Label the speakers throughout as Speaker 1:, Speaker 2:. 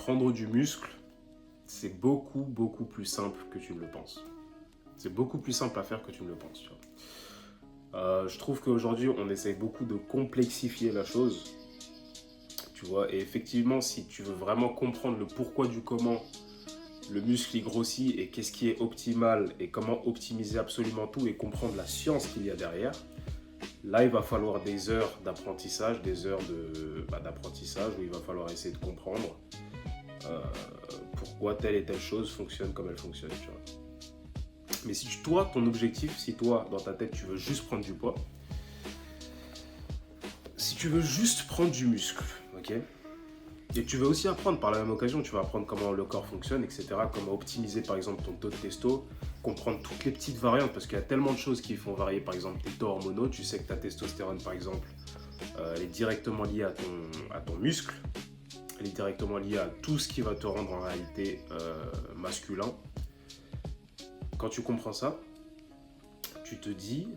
Speaker 1: prendre du muscle, c'est beaucoup plus simple que tu ne le penses. C'est beaucoup plus simple à faire que tu ne le penses. Tu vois. Je trouve qu'aujourd'hui, on essaye beaucoup de complexifier la chose. Tu vois, et effectivement, si tu veux vraiment comprendre le pourquoi du comment le muscle il grossit et qu'est-ce qui est optimal et comment optimiser absolument tout et comprendre la science qu'il y a derrière, là, il va falloir des heures d'apprentissage, d'apprentissage où il va falloir essayer de comprendre pourquoi telle et telle chose fonctionne comme elle fonctionne. Tu vois. Mais si toi, ton objectif, si toi, dans ta tête, tu veux juste prendre du poids, si tu veux juste prendre du muscle, ok, et tu veux aussi apprendre par la même occasion, tu vas apprendre comment le corps fonctionne, etc., comment optimiser par exemple ton taux de testo, comprendre toutes les petites variantes, parce qu'il y a tellement de choses qui font varier par exemple tes taux hormonaux, tu sais que ta testostérone par exemple, elle est directement liée à ton muscle, elle est directement liée à tout ce qui va te rendre en réalité masculin. Quand tu comprends ça, tu te dis,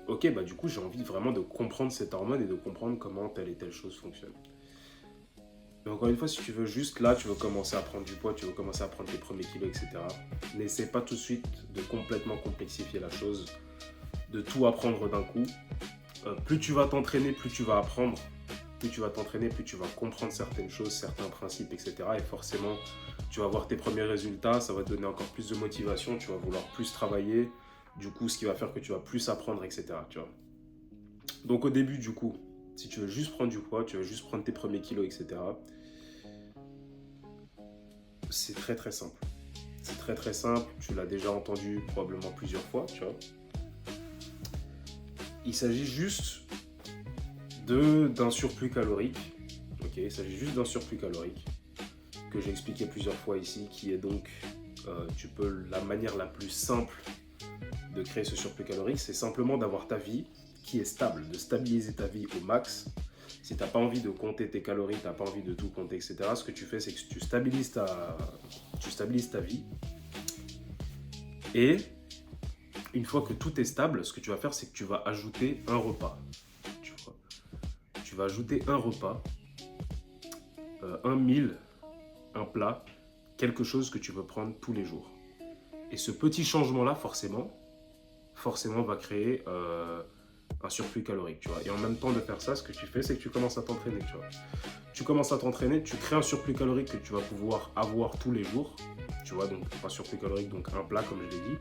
Speaker 1: ok, bah du coup j'ai envie vraiment de comprendre cette hormone et de comprendre comment telle et telle chose fonctionne. Mais encore une fois, si tu veux juste là, tu veux commencer à prendre du poids, tu veux commencer à prendre tes premiers kilos, etc. N'essaie pas tout de suite de complètement complexifier la chose, de tout apprendre d'un coup. Plus tu vas t'entraîner, plus tu vas apprendre. Plus tu vas t'entraîner, plus tu vas comprendre certaines choses, certains principes, etc. Et forcément, tu vas voir tes premiers résultats, ça va te donner encore plus de motivation, tu vas vouloir plus travailler. Du coup, ce qui va faire que tu vas plus apprendre, etc. Tu vois. Donc au début, du coup, si tu veux juste prendre du poids, tu veux juste prendre tes premiers kilos, etc. C'est très simple. C'est très simple, tu l'as déjà entendu probablement plusieurs fois, tu vois. Il s'agit juste d'un surplus calorique. Ok, il s'agit juste d'un surplus calorique que j'ai expliqué plusieurs fois ici, qui est donc, la manière la plus simple de créer ce surplus calorique, c'est simplement d'avoir ta vie qui est stable, de stabiliser ta vie au max. Si tu n'as pas envie de compter tes calories, tu n'as pas envie de tout compter, etc., ce que tu fais, c'est que tu stabilises ta vie. Et une fois que tout est stable, ce que tu vas faire, c'est que tu vas ajouter un repas. Tu vas ajouter un repas, un meal, un plat, quelque chose que tu veux prendre tous les jours. Et ce petit changement-là, forcément va créer un surplus calorique, tu vois. Et en même temps de faire ça, ce que tu fais, c'est que tu commences à t'entraîner, tu vois. Tu commences à t'entraîner, tu crées un surplus calorique que tu vas pouvoir avoir tous les jours, tu vois, donc un surplus calorique, donc un plat, comme je l'ai dit,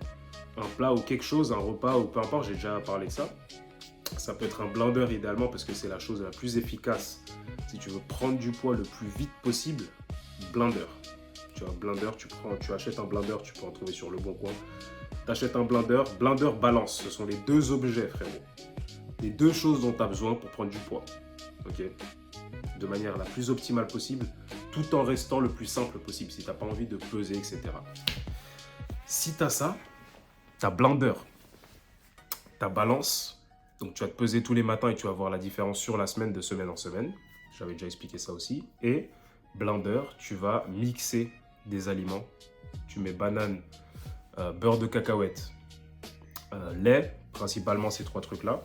Speaker 1: un plat ou quelque chose, un repas, ou peu importe, j'ai déjà parlé de ça. Ça peut être un blender idéalement, parce que c'est la chose la plus efficace. Si tu veux prendre du poids le plus vite possible, blender. Tu vois, blender, tu achètes un blender, tu peux en trouver sur Le Bon Coin. Tu achètes un blender, balance, ce sont les deux objets, frérot. Les deux choses dont tu as besoin pour prendre du poids. Ok, de manière la plus optimale possible, tout en restant le plus simple possible, si tu n'as pas envie de peser, etc. Si tu as ça, tu as blender, tu as balance, donc tu vas te peser tous les matins et tu vas voir la différence sur la semaine, de semaine en semaine. J'avais déjà expliqué ça aussi. Et blender, tu vas mixer des aliments. Tu mets banane, beurre de cacahuète, lait, principalement ces trois trucs-là.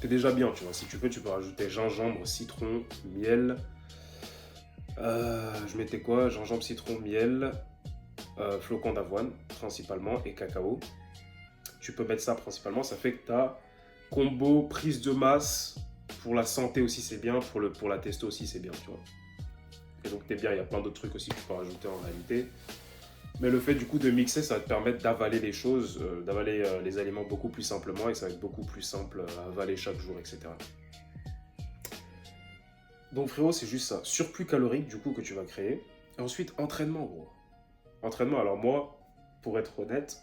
Speaker 1: C'est déjà bien, tu vois. Si tu peux rajouter gingembre, citron, miel. Je mettais quoi? Gingembre, citron, miel, flocons d'avoine, principalement, et cacao. Tu peux mettre ça principalement, ça fait que tu as combo prise de masse. Pour la santé aussi, c'est bien. Pour la testo aussi, c'est bien, tu vois. Et donc, t'es bien. Il y a plein d'autres trucs aussi que tu peux rajouter en réalité. Mais le fait du coup de mixer, ça va te permettre d'avaler les choses, d'avaler les aliments beaucoup plus simplement, et ça va être beaucoup plus simple à avaler chaque jour, etc. Donc frérot, c'est juste ça. Surplus calorique du coup que tu vas créer. Et ensuite, entraînement, gros. Entraînement, alors moi, pour être honnête,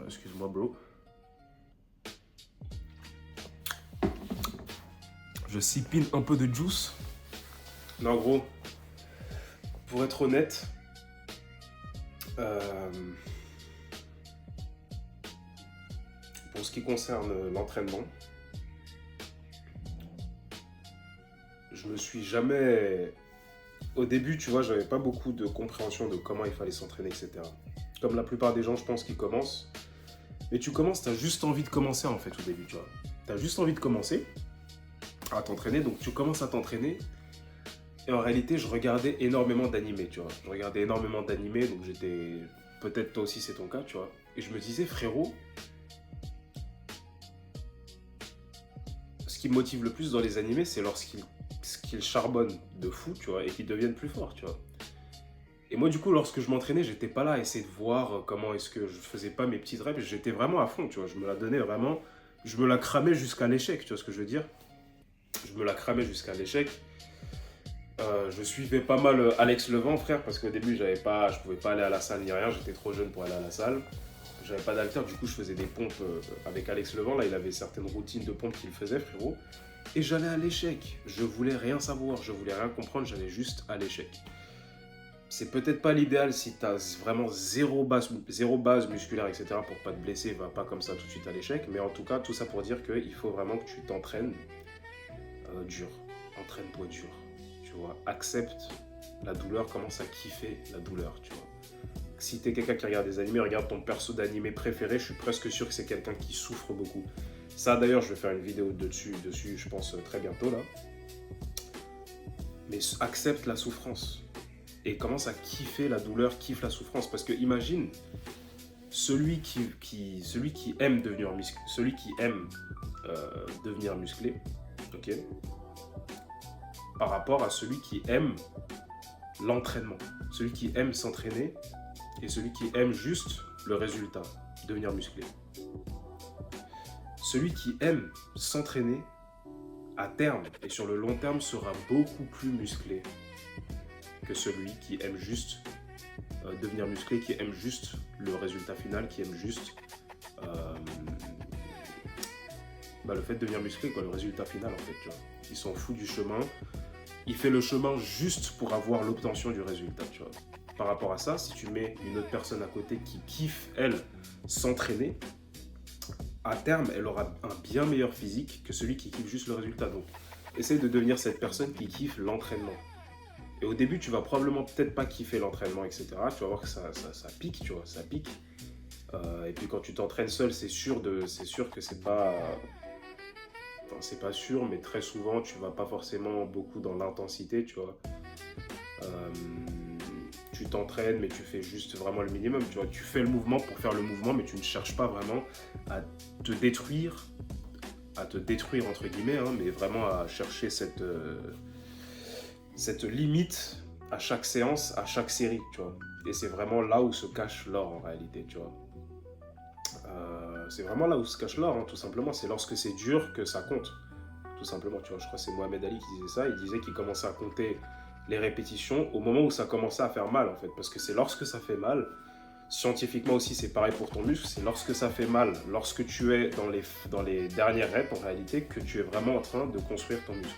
Speaker 1: excuse-moi bro, je sipine un peu de juice. Non gros, pour être honnête, pour ce qui concerne l'entraînement, je me suis jamais... Au début, tu vois, j'avais pas beaucoup de compréhension de comment il fallait s'entraîner, etc. Comme la plupart des gens, je pense, qui commencent. Mais tu commences, t'as juste envie de commencer, en fait, au début, tu vois. T'as juste envie de commencer. à t'entraîner. Donc tu commences à t'entraîner. Et en réalité, je regardais énormément d'animés, tu vois. Je regardais énormément d'animés, donc j'étais... Peut-être toi aussi c'est ton cas, tu vois. Et je me disais, frérot, ce qui me motive le plus dans les animés, c'est lorsqu'ils charbonnent de fou, tu vois, et qu'ils deviennent plus forts, tu vois. Et moi, du coup, lorsque je m'entraînais, j'étais pas là à essayer de voir comment est-ce que je faisais pas mes petites reps. J'étais vraiment à fond, tu vois. Je me la donnais vraiment... Je me la cramais jusqu'à l'échec, tu vois ce que je veux dire? Je me la cramais jusqu'à l'échec. Je suivais pas mal Alex Levent, frère, parce qu'au début, je pouvais pas aller à la salle ni rien, j'étais trop jeune pour aller à la salle. J'avais pas d'haltère, du coup, je faisais des pompes avec Alex Levent. Là, il avait certaines routines de pompes qu'il faisait, frérot. Et j'allais à l'échec. Je voulais rien savoir, je voulais rien comprendre, j'allais juste à l'échec. C'est peut-être pas l'idéal si tu as vraiment zéro base musculaire, etc. pour pas te blesser, va pas comme ça tout de suite à l'échec. Mais en tout cas, tout ça pour dire qu'il faut vraiment que tu t'entraînes dur. Entraîne-toi dur. Tu vois, accepte la douleur, commence à kiffer la douleur, tu vois. Si t'es quelqu'un qui regarde des animés, regarde ton perso d'animé préféré, je suis presque sûr que c'est quelqu'un qui souffre beaucoup. Ça d'ailleurs, je vais faire une vidéo dessus je pense très bientôt là. Mais accepte la souffrance et commence à kiffer la douleur, kiffe la souffrance. Parce que imagine, celui qui aime devenir musclé, ok, par rapport à celui qui aime l'entraînement, celui qui aime s'entraîner et celui qui aime juste le résultat, devenir musclé. Celui qui aime s'entraîner, à terme et sur le long terme, sera beaucoup plus musclé que celui qui aime juste devenir musclé, qui aime juste le résultat final, qui aime juste le fait de devenir musclé, quoi, le résultat final en fait, tu vois. Il s'en fout du chemin. Il fait le chemin juste pour avoir l'obtention du résultat, tu vois. Par rapport à ça, si tu mets une autre personne à côté qui kiffe, elle, s'entraîner, à terme, elle aura un bien meilleur physique que celui qui kiffe juste le résultat. Donc, essaye de devenir cette personne qui kiffe l'entraînement. Et au début, tu vas probablement peut-être pas kiffer l'entraînement, etc. Tu vas voir que ça pique, tu vois, ça pique. Et puis quand tu t'entraînes seul, c'est sûr que c'est pas... Enfin, c'est pas sûr, mais très souvent, tu vas pas forcément beaucoup dans l'intensité, tu vois. Tu t'entraînes, mais tu fais juste vraiment le minimum, tu vois. Tu fais le mouvement pour faire le mouvement, mais tu ne cherches pas vraiment à te détruire entre guillemets, hein, mais vraiment à chercher cette limite à chaque séance, à chaque série, tu vois. Et c'est vraiment là où se cache l'or en réalité, tu vois. C'est vraiment là où se cache l'or, hein, tout simplement. C'est lorsque c'est dur que ça compte, tout simplement. Tu vois, je crois que c'est Mohamed Ali qui disait ça. Il disait qu'il commençait à compter les répétitions au moment où ça commençait à faire mal, en fait. Parce que c'est lorsque ça fait mal, scientifiquement aussi, c'est pareil pour ton muscle, c'est lorsque ça fait mal, lorsque tu es dans les dernières reps, en réalité, que tu es vraiment en train de construire ton muscle.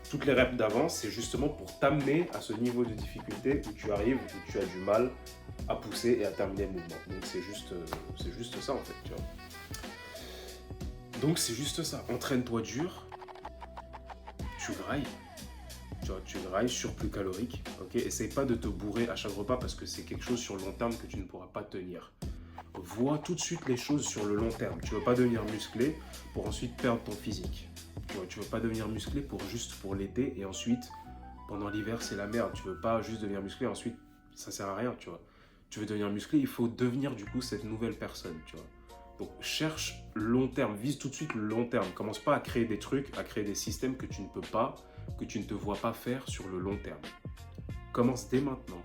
Speaker 1: Toutes les reps d'avant, c'est justement pour t'amener à ce niveau de difficulté où tu arrives, où tu as du mal à pousser et à terminer le mouvement. Donc c'est juste ça, en fait, tu vois. Donc c'est juste ça, entraîne-toi dur, tu grailles. Tu vois, tu grailles, surplus calorique, ok. Essaye pas de te bourrer à chaque repas parce que c'est quelque chose sur le long terme que tu ne pourras pas tenir. Vois tout de suite les choses sur le long terme. Tu veux pas devenir musclé pour ensuite perdre ton physique. Tu veux pas devenir musclé juste pour l'été et ensuite, pendant l'hiver, c'est la merde. Tu veux pas juste devenir musclé, ensuite, ça sert à rien, tu vois. Tu veux devenir musclé, il faut devenir du coup cette nouvelle personne, tu vois. Donc cherche long terme, vise tout de suite le long terme. Commence pas à créer des trucs, à créer des systèmes que tu ne peux pas, que tu ne te vois pas faire sur le long terme. Commence dès maintenant.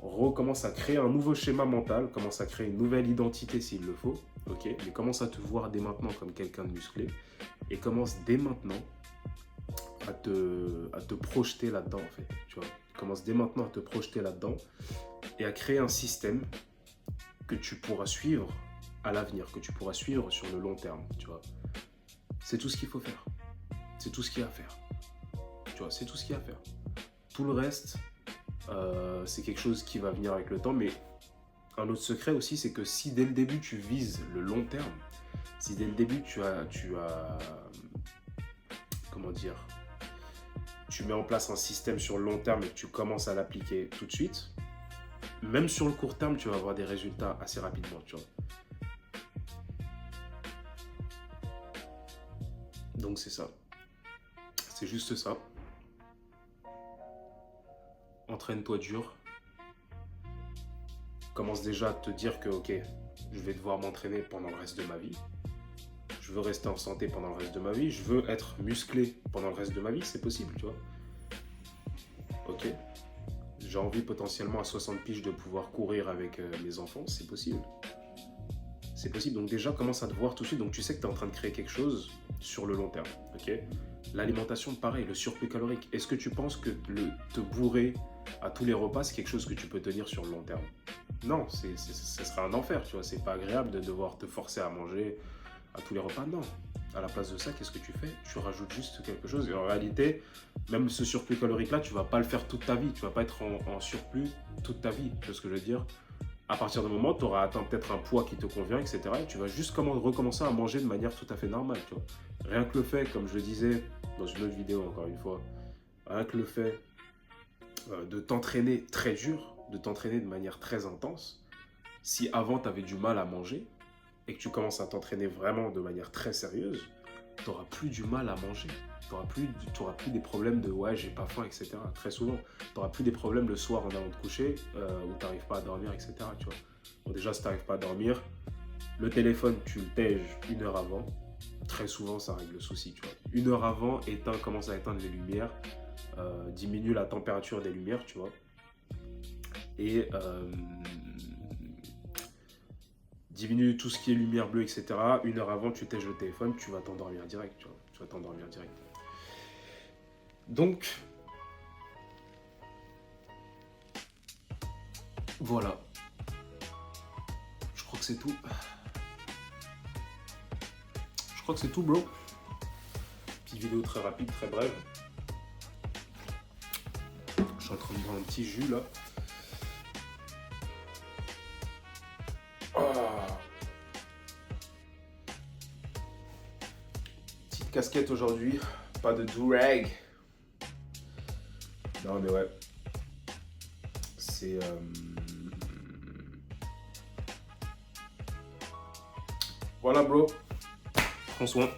Speaker 1: Recommence à créer un nouveau schéma mental, commence à créer une nouvelle identité s'il le faut, ok, mais commence à te voir dès maintenant comme quelqu'un de musclé et commence dès maintenant à te projeter là-dedans en fait, tu vois. Commence dès maintenant à te projeter là-dedans et à créer un système que tu pourras suivre à l'avenir, que tu pourras suivre sur le long terme, tu vois. C'est tout ce qu'il faut faire. C'est tout ce qu'il y a à faire. Tu vois, c'est tout ce qu'il y a à faire. Tout le reste, c'est quelque chose qui va venir avec le temps, mais un autre secret aussi, c'est que si dès le début tu vises le long terme, si dès le début tu mets en place un système sur le long terme et que tu commences à l'appliquer tout de suite, même sur le court terme, tu vas avoir des résultats assez rapidement, tu vois. Donc c'est ça. C'est juste ça. Entraîne-toi dur. Commence déjà à te dire que, ok, je vais devoir m'entraîner pendant le reste de ma vie. Je veux rester en santé pendant le reste de ma vie. Je veux être musclé pendant le reste de ma vie. C'est possible, tu vois. Ok. J'ai envie potentiellement à 60 piges de pouvoir courir avec mes enfants. C'est possible. C'est possible. Donc déjà, commence à te voir tout de suite. Donc tu sais que tu es en train de créer quelque chose sur le long terme. Ok. L'alimentation, pareil, le surplus calorique. Est-ce que tu penses que te bourrer à tous les repas, c'est quelque chose que tu peux tenir sur le long terme? Non, ce serait un enfer, tu vois. C'est pas agréable de devoir te forcer à manger à tous les repas. Non. À la place de ça, qu'est-ce que tu fais? Tu rajoutes juste quelque chose. Et en réalité, même ce surplus calorique-là, tu vas pas le faire toute ta vie. Tu vas pas être en surplus toute ta vie. Tu vois ce que je veux dire? À partir du moment où tu auras atteint peut-être un poids qui te convient, etc., et tu vas juste recommencer à manger de manière tout à fait normale, tu vois. Rien que le fait, comme je le disais dans une autre vidéo encore une fois, rien que le fait de t'entraîner très dur, de t'entraîner de manière très intense, si avant tu avais du mal à manger et que tu commences à t'entraîner vraiment de manière très sérieuse, tu n'auras plus du mal à manger. Tu n'auras plus des problèmes de ouais, j'ai pas faim, etc. Très souvent, tu n'auras plus des problèmes le soir en allant te coucher où tu n'arrives pas à dormir, etc. Tu vois. Bon, déjà, si tu n'arrives pas à dormir, le téléphone, tu le tèges 1 heure avant. Très souvent, ça règle le souci. Tu vois. 1 heure avant, commence à éteindre les lumières, diminue la température des lumières, tu vois. Et diminue tout ce qui est lumière bleue, etc. 1 heure avant, tu tèges le téléphone, tu vas t'endormir direct, tu vois. Tu vas t'endormir direct. Donc, voilà. Je crois que c'est tout. Je crois que c'est tout, bro. Petite vidéo très rapide, très brève. Je suis en train de boire un petit jus, là. Petite casquette aujourd'hui. Pas de do-rag. Non, mais ouais. C'est... Voilà, bro. Prends soin.